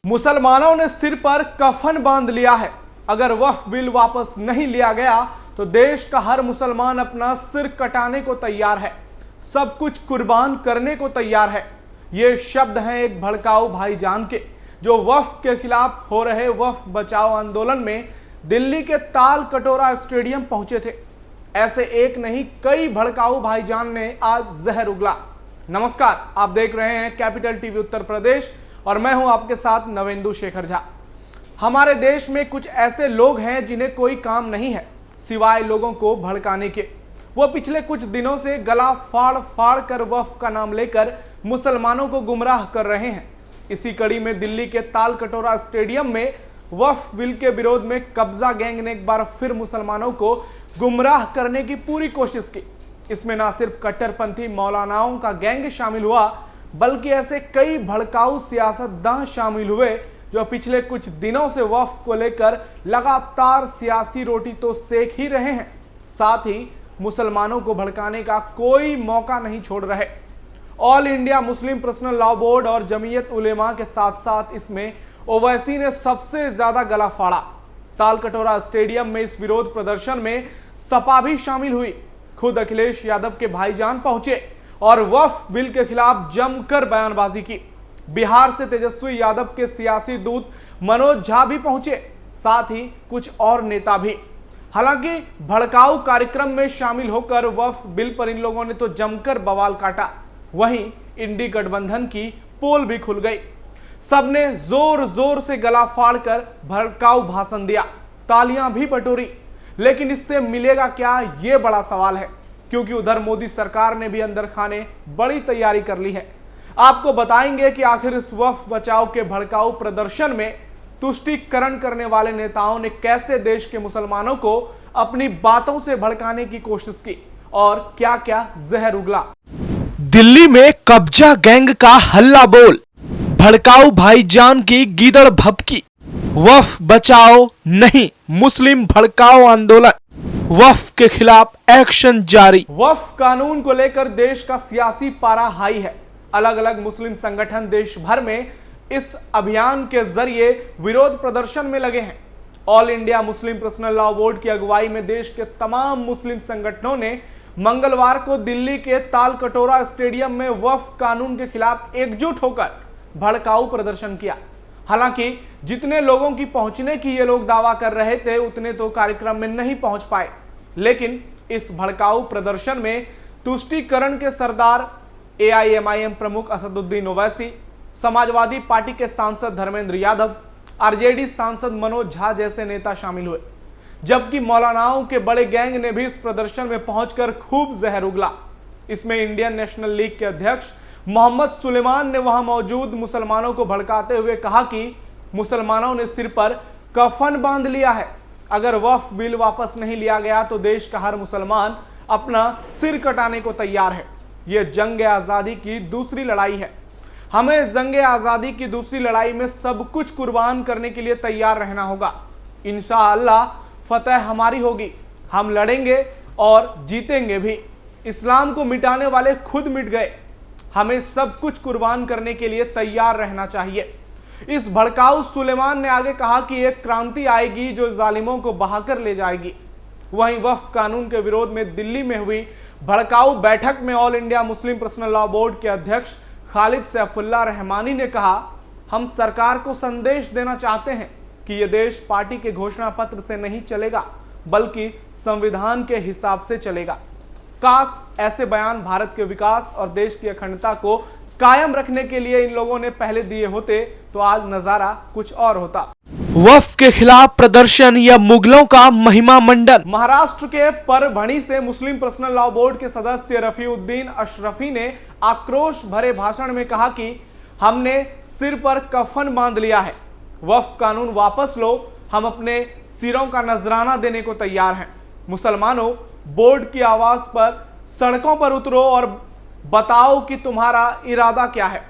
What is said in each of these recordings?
मुसलमानों ने सिर पर कफन बांध लिया है। अगर वक्फ बिल वापस नहीं लिया गया तो देश का हर मुसलमान अपना सिर कटाने को तैयार है, सब कुछ कुर्बान करने को तैयार है। ये शब्द हैं एक भड़काऊ भाईजान के, जो वक्फ के खिलाफ हो रहे वक्फ बचाओ आंदोलन में दिल्ली के ताल कटोरा स्टेडियम पहुंचे थे। ऐसे एक नहीं कई भड़काऊ भाईजान ने आज जहर उगला। नमस्कार, आप देख रहे हैं कैपिटल टीवी उत्तर प्रदेश और मैं हूं आपके साथ नवेंदु शेखर झा। हमारे देश में कुछ ऐसे लोग हैं जिन्हें कोई काम नहीं है सिवाय लोगों को भड़काने के। वो पिछले कुछ दिनों से गला फाड़ फाड़ कर वक्फ का नाम लेकर मुसलमानों को गुमराह कर रहे हैं। इसी कड़ी में दिल्ली के ताल कटोरा स्टेडियम में वक्फ बिल के विरोध में कब्जा गैंग ने एक बार फिर मुसलमानों को गुमराह करने की पूरी कोशिश की। इसमें ना सिर्फ कट्टरपंथी मौलानाओं का गैंग शामिल हुआ, बल्कि ऐसे कई भड़काऊ सियासतदान शामिल हुए जो पिछले कुछ दिनों से वक्फ को लेकर लगातार सियासी रोटी तो सेक ही रहे हैं, साथ ही मुसलमानों को भड़काने का कोई मौका नहीं छोड़ रहे। All India Muslim personal law board और जमीयत उलेमा के साथ साथ इसमें ओवैसी ने सबसे ज्यादा गला फाड़ा। ताल कटोरा स्टेडियम में इस विरोध प्रदर्शन में सपा भी शामिल हुई। खुद अखिलेश यादव के भाईजान पहुंचे और वक्फ बिल के खिलाफ जमकर बयानबाजी की। बिहार से तेजस्वी यादव के सियासी दूत मनोज झा भी पहुंचे, साथ ही कुछ और नेता भी। हालांकि भड़काऊ कार्यक्रम में शामिल होकर वक्फ बिल पर इन लोगों ने तो जमकर बवाल काटा। वहीं इंडी गठबंधन की पोल भी खुल गई। सबने जोर जोर से गला फाड़कर भड़काऊ भाषण दिया, तालियां भी बटोरी। लेकिन इससे मिलेगा क्या, ये बड़ा सवाल है, क्योंकि उधर मोदी सरकार ने भी अंदर खाने बड़ी तैयारी कर ली है। आपको बताएंगे कि आखिर इस वक्फ बचाओ के भड़काऊ प्रदर्शन में तुष्टीकरण करने वाले नेताओं ने कैसे देश के मुसलमानों को अपनी बातों से भड़काने की कोशिश की और क्या क्या जहर उगला। दिल्ली में कब्जा गैंग का हल्ला बोल, भड़काऊ भाईजान की गीदड़ भभकी। वक्फ बचाओ नहीं, मुस्लिम भड़काओ आंदोलन, वक्फ के खिलाफ एक्शन जारी। वक्फ कानून को लेकर देश का सियासी पारा हाई है। अलग अलग मुस्लिम संगठन देश भर में इस अभियान के जरिए विरोध प्रदर्शन में लगे हैं। All India Muslim personal law board की अगुवाई में देश के तमाम मुस्लिम संगठनों ने मंगलवार को दिल्ली के ताल कटोरा स्टेडियम में वक्फ कानून के खिलाफ एकजुट होकर भड़काऊ प्रदर्शन किया। हालांकि जितने लोगों की पहुंचने की ये लोग दावा कर रहे थे, उतने तो कार्यक्रम में नहीं पहुंच पाए। लेकिन इस भड़काऊ प्रदर्शन में तुष्टीकरण के सरदार एआईएमआईएम प्रमुख असदुद्दीन ओवैसी, समाजवादी पार्टी के सांसद धर्मेंद्र यादव, आरजेडी सांसद मनोज झा जैसे नेता शामिल हुए, जबकि मौलानाओं के बड़े गैंग ने भी इस प्रदर्शन में पहुंचकर खूब जहर उगला। इसमें इंडियन नेशनल लीग के अध्यक्ष मोहम्मद सुलेमान ने वहां मौजूद मुसलमानों को भड़काते हुए कहा कि मुसलमानों ने सिर पर कफन बांध लिया है। अगर वक्फ बिल वापस नहीं लिया गया तो देश का हर मुसलमान अपना सिर कटाने को तैयार है। यह जंग आजादी की दूसरी लड़ाई है। हमें जंग आजादी की दूसरी लड़ाई में सब कुछ कुर्बान करने के लिए तैयार रहना होगा। इंशाअल्लाह फतह हमारी होगी। हम लड़ेंगे और जीतेंगे भी। इस्लाम को मिटाने वाले खुद मिट गए। हमें सब कुछ कुर्बान करने के लिए तैयार रहना चाहिए। इस भड़काऊ सुलेमान ने आगे कहा कि एक क्रांति आएगी जो जालिमों को बहाकर ले जाएगी। वहीं वक्फ कानून के विरोध में दिल्ली में हुई भड़काऊ बैठक में all India Muslim personal law board के अध्यक्ष खालिद सैफुल्लाह रहमानी ने कहा, हम सरकार को संदेश देना चाहते हैं कि यह देश पार्टी के घोषणा पत्र से नहीं चलेगा, बल्कि संविधान के हिसाब से चलेगा। काश ऐसे बयान भारत के विकास और देश की अखंडता को कायम रखने के लिए इन लोगों ने पहले दिए होते तो आज नजारा कुछ और होता। वक्फ के खिलाफ प्रदर्शन या मुगलों का महिमा मंडन। महाराष्ट्र के परभणी से मुस्लिम पर्सनल लॉ बोर्ड के सदस्य रफीउद्दीन अशरफी ने आक्रोश भरे भाषण में कहा कि हमने सिर पर कफन बांध लिया है, वक्फ कानून वापस लो, हम अपने सिरों का नजराना देने को तैयार हैं। मुसलमानों, बोर्ड की आवाज पर सड़कों पर उतरो और बताओ कि तुम्हारा इरादा क्या है।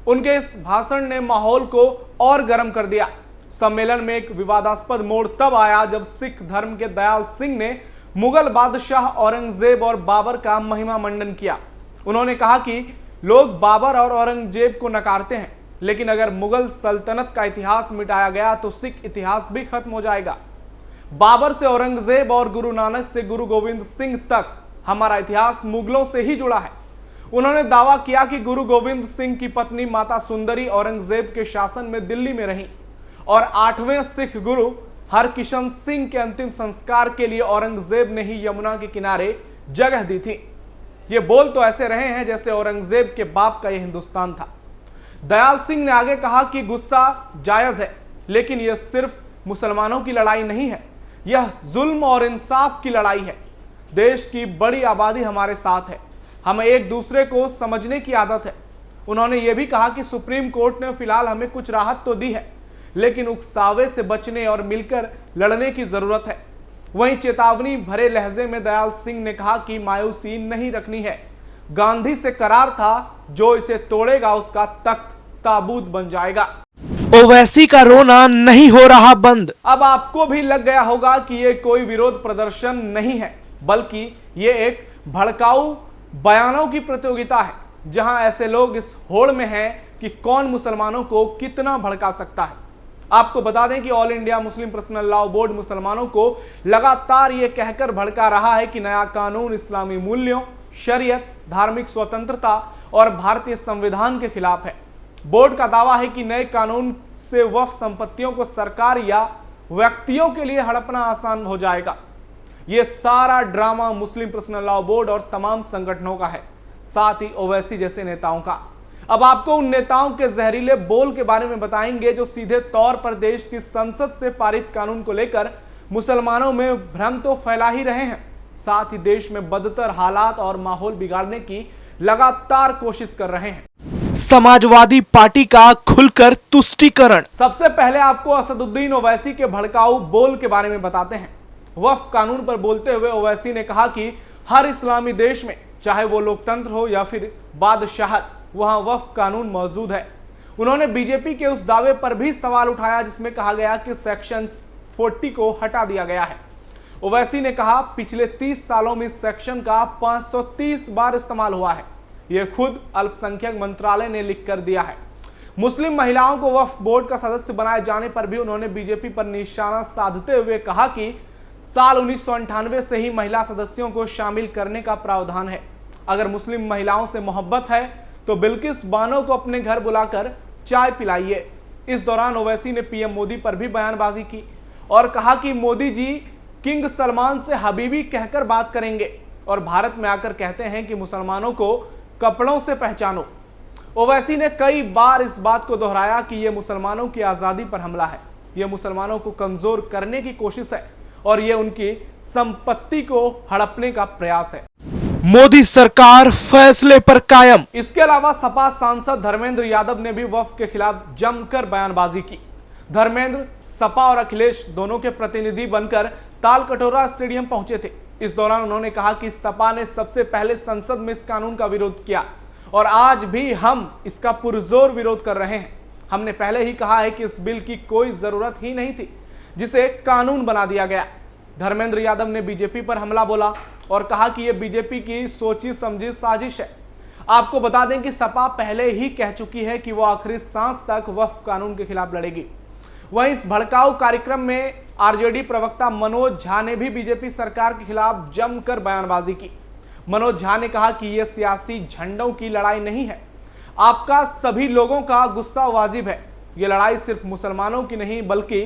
उनके इस भाषण ने माहौल को और गर्म कर दिया। सम्मेलन में एक विवादास्पद मोड़ तब आया जब सिख धर्म के दयाल सिंह ने मुगल बादशाह औरंगजेब और बाबर का महिमा मंडन किया। उन्होंने कहा कि लोग बाबर और औरंगजेब को नकारते हैं, लेकिन अगर मुगल सल्तनत का इतिहास मिटाया गया तो सिख इतिहास भी खत्म हो जाएगा। बाबर से औरंगजेब और गुरु नानक से गुरु गोविंद सिंह तक हमारा इतिहास मुगलों से ही जुड़ा है। उन्होंने दावा किया कि गुरु गोविंद सिंह की पत्नी माता सुंदरी औरंगजेब के शासन में दिल्ली में रहीं और 8वें सिख गुरु हरकिशन सिंह के अंतिम संस्कार के लिए औरंगजेब ने ही यमुना के किनारे जगह दी थी। ये बोल तो ऐसे रहे हैं जैसे औरंगजेब के बाप का यह हिंदुस्तान था। दयाल सिंह ने आगे कहा कि गुस्सा जायज है, लेकिन यह सिर्फ मुसलमानों की लड़ाई नहीं है, यह जुल्म और इंसाफ की लड़ाई है। देश की बड़ी आबादी हमारे साथ है, हमें एक दूसरे को समझने की आदत है। उन्होंने यह भी कहा कि सुप्रीम कोर्ट ने फिलहाल हमें कुछ राहत तो दी है, लेकिन उकसावे से बचने और मिलकर लड़ने की जरूरत है। वहीं चेतावनी भरे लहजे में दयाल सिंह ने कहा कि मायूसी नहीं रखनी है। गांधी से करार था, जो इसे तोड़ेगा उसका तख्त ताबूत बन जाएगा। ओवैसी का रोना नहीं हो रहा बंद। अब आपको भी लग गया होगा कि ये कोई विरोध प्रदर्शन नहीं है, बल्कि ये एक भड़काऊ बयानों की प्रतियोगिता है, जहां ऐसे लोग इस होड़ में हैं कि कौन मुसलमानों को कितना भड़का सकता है। आपको बता दें कि all India Muslim personal law board मुसलमानों को लगातार ये कहकर भड़का रहा है कि नया कानून इस्लामी मूल्यों, शरीयत, धार्मिक स्वतंत्रता और भारतीय संविधान के खिलाफ है। बोर्ड का दावा है कि नए कानून से वक्फ संपत्तियों को सरकार या व्यक्तियों के लिए हड़पना आसान हो जाएगा। यह सारा ड्रामा मुस्लिम पर्सनल लॉ बोर्ड और तमाम संगठनों का है, साथ ही ओवैसी जैसे नेताओं का। अब आपको उन नेताओं के जहरीले बोल के बारे में बताएंगे जो सीधे तौर पर देश की संसद से पारित कानून को लेकर मुसलमानों में भ्रम तो फैला ही रहे हैं, साथ ही देश में बदतर हालात और माहौल बिगाड़ने की लगातार कोशिश कर रहे हैं। समाजवादी पार्टी का खुलकर तुष्टीकरण। सबसे पहले आपको असदुद्दीन ओवैसी के भड़काऊ बोल के बारे में बताते हैं। वक्फ कानून पर बोलते हुए ओवैसी ने कहा कि हर इस्लामी देश में, चाहे वो लोकतंत्र हो या फिर बादशाहत, वहां वक्फ कानून मौजूद है। उन्होंने बीजेपी के उस दावे पर भी सवाल उठाया जिसमें कहा गया कि सेक्शन 40 को हटा दिया गया है। ओवैसी ने कहा, पिछले 30 सालों में इस सेक्शन का 530 बार इस्तेमाल हुआ है। यह खुद अल्पसंख्यक मंत्रालय ने लिख कर दिया है। मुस्लिम महिलाओं को वक्फ बोर्ड का सदस्य बनाए जाने पर भी उन्होंने बीजेपी पर निशाना साधते हुए कहा कि साल 1998 से ही महिला सदस्यों को शामिल करने का प्रावधान है। अगर मुस्लिम महिलाओं से मोहब्बत है तो बिल्किस बानो को अपने घर बुलाकर चाय पिलाइए। इस दौरान ओवैसी ने पीएम मोदी पर भी बयानबाजी की और कहा कि मोदी जी किंग सलमान से हबीबी कहकर बात करेंगे और भारत में आकर कहते हैं कि मुसलमानों को कपड़ों से पहचानो। ओवैसी ने कई बार इस बात को दोहराया कि यह मुसलमानों की आजादी पर हमला है, यह मुसलमानों को कमजोर करने की कोशिश है और यह उनकी संपत्ति को हड़पने का प्रयास है। मोदी सरकार फैसले पर कायम। इसके अलावा सपा सांसद धर्मेंद्र यादव ने भी वक्फ के खिलाफ जमकर बयानबाजी की। धर्मेंद्र सपा और अखिलेश दोनों के प्रतिनिधि बनकर तालकटोरा स्टेडियम पहुंचे थे। इस दौरान उन्होंने कहा कि सपा ने सबसे पहले संसद में इस कानून का विरोध किया और आज भी हम इसका पुरजोर विरोध कर रहे हैं। हमने पहले ही कहा है कि इस बिल की कोई जरूरत ही नहीं थी, जिसे कानून बना दिया गया। धर्मेंद्र यादव ने बीजेपी पर हमला बोला और कहा कि यह बीजेपी की सोची समझी साजिश है। आपको बता दें कि सपा पहले ही कह चुकी है कि वो आखिरी सांस तक वक्फ कानून के खिलाफ लड़ेगी। वहीं इस भड़काऊ कार्यक्रम में आरजेडी प्रवक्ता मनोज झा ने भी बीजेपी सरकार के खिलाफ जमकर बयानबाजी की। मनोज झा ने कहा कि यह सियासी झंडों की लड़ाई नहीं है, आपका सभी लोगों का गुस्सा वाजिब है। यह लड़ाई सिर्फ मुसलमानों की नहीं बल्कि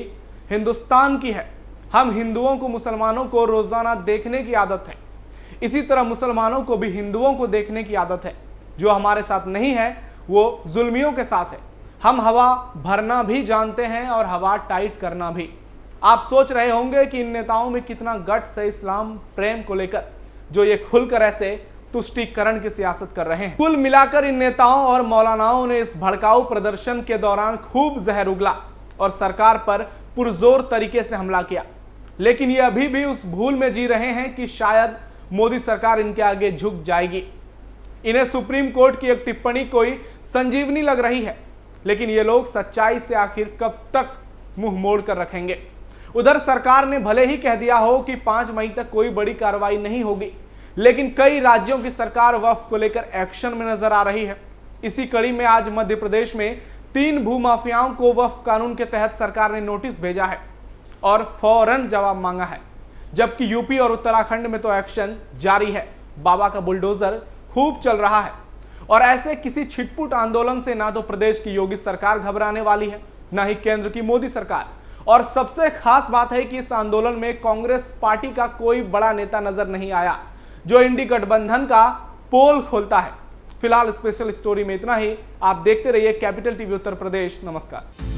हिंदुस्तान की है। हम हिंदुओं को मुसलमानों को रोजाना देखने की आदत है, इसी तरह मुसलमानों को भी हिंदुओं को देखने की आदत है। जो हमारे साथ नहीं है वो जुल्मियों के साथ है। हम हवा भरना भी जानते हैं और हवा टाइट करना भी। आप सोच रहे होंगे कि इन नेताओं में कितना गट्स है इस्लाम प्रेम को लेकर, जो ये खुलकर ऐसे तुष्टीकरण की सियासत कर रहे हैं। कुल मिलाकर इन नेताओं और मौलानाओं ने इस भड़काऊ प्रदर्शन के दौरान खूब जहर उगला और सरकार पर पुरजोर तरीके से हमला किया, लेकिन ये अभी भी उस भूल में जी रहे हैं कि शायद मोदी सरकार इनके आगे झुक जाएगी। इन्हें सुप्रीम कोर्ट की एक टिप्पणी कोई संजीवनी लग रही है, लेकिन ये लोग सच्चाई से आखिर कब तक मुंह मोड़ कर रखेंगे। उधर सरकार ने भले ही कह दिया हो कि 5 मई तक कोई बड़ी कार्रवाई नहीं होगी, लेकिन कई राज्यों की सरकार वक्फ को लेकर एक्शन में नजर आ रही है। इसी कड़ी में आज मध्य प्रदेश में 3 भूमाफियाओं को वक्फ कानून के तहत सरकार ने नोटिस भेजा है और फौरन जवाब मांगा है, जबकि यूपी और उत्तराखंड में तो एक्शन जारी है। बाबा का बुलडोजर खूब चल रहा है और ऐसे किसी छिटपुट आंदोलन से ना तो प्रदेश की योगी सरकार घबराने वाली है, ना ही केंद्र की मोदी सरकार। और सबसे खास बात है कि इस आंदोलन में कांग्रेस पार्टी का कोई बड़ा नेता नजर नहीं आया जो इंडी गठबंधन का पोल खोलता है। फिलहाल स्पेशल स्टोरी में इतना ही। आप देखते रहिए कैपिटल टीवी उत्तर प्रदेश। नमस्कार।